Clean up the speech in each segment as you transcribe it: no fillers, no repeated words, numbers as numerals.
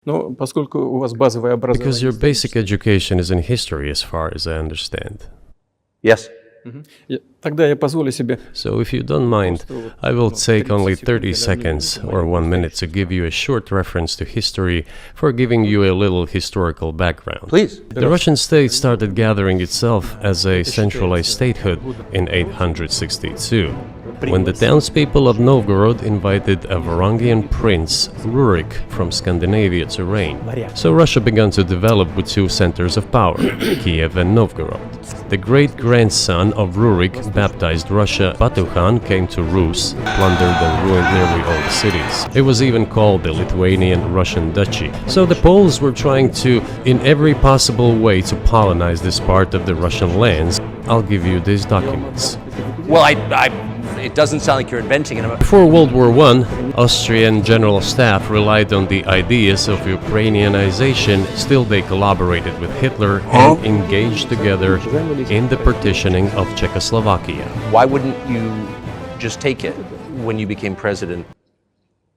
Because your basic education is in history, as far as I understand. Yes. So if you don't mind, I will take only 30 seconds or 1 minute to give you a short reference to history for giving you a little historical background. Please. The Russian state started gathering itself as a centralized statehood in 862, when the townspeople of Novgorod invited a Varangian prince, Rurik, from Scandinavia to reign. So Russia began to develop with two centers of power, Kiev and Novgorod. The great-grandson of Rurik baptized Russia, Batu-Khan, came to Rus, plundered and ruined nearly all the cities. It was even called the Lithuanian-Russian Duchy. So the Poles were trying to, in every possible way, to colonize this part of the Russian lands. I'll give you these documents. Well, it doesn't sound like you're inventing it. Before World War I, Austrian General Staff relied on the ideas of Ukrainianization. Still, they collaborated with Hitler and engaged together in the partitioning of Czechoslovakia. Why wouldn't you just take it when you became president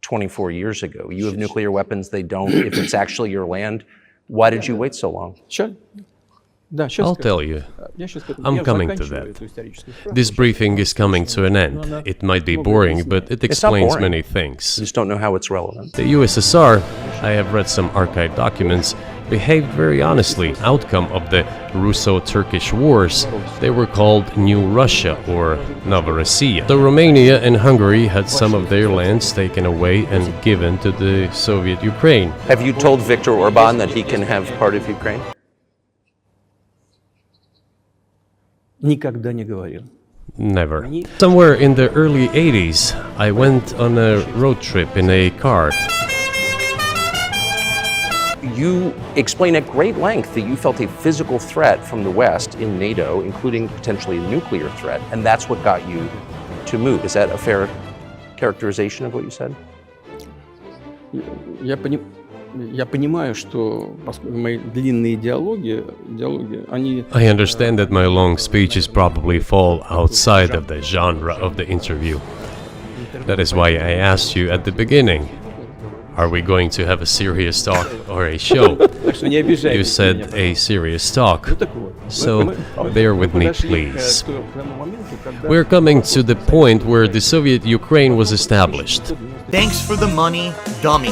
24 years ago? You have nuclear weapons, they don't. If it's actually your land, why did you wait so long? I'll tell you. I'm coming to that. This briefing is coming to an end. It might be boring, but it explains many things. I just don't know how it's relevant. The USSR, I have read some archived documents, behaved very honestly. Outcome of the Russo-Turkish Wars, they were called New Russia or Novorossiya. So Romania and Hungary had some of their lands taken away and given to the Soviet Ukraine. Have you told Viktor Orban that he can have part of Ukraine? Never. Somewhere in the early 80s, I went on a road trip in a car. You explain at great length that you felt a physical threat from the West in NATO, including potentially a nuclear threat, and that's what got you to move. Is that a fair characterization of what you said? I understand that my long speeches probably fall outside of the genre of the interview. That is why I asked you at the beginning, are we going to have a serious talk or a show? You said a serious talk, so bear with me, please. We're coming to the point where the Soviet Ukraine was established. Thanks for the money, dummy.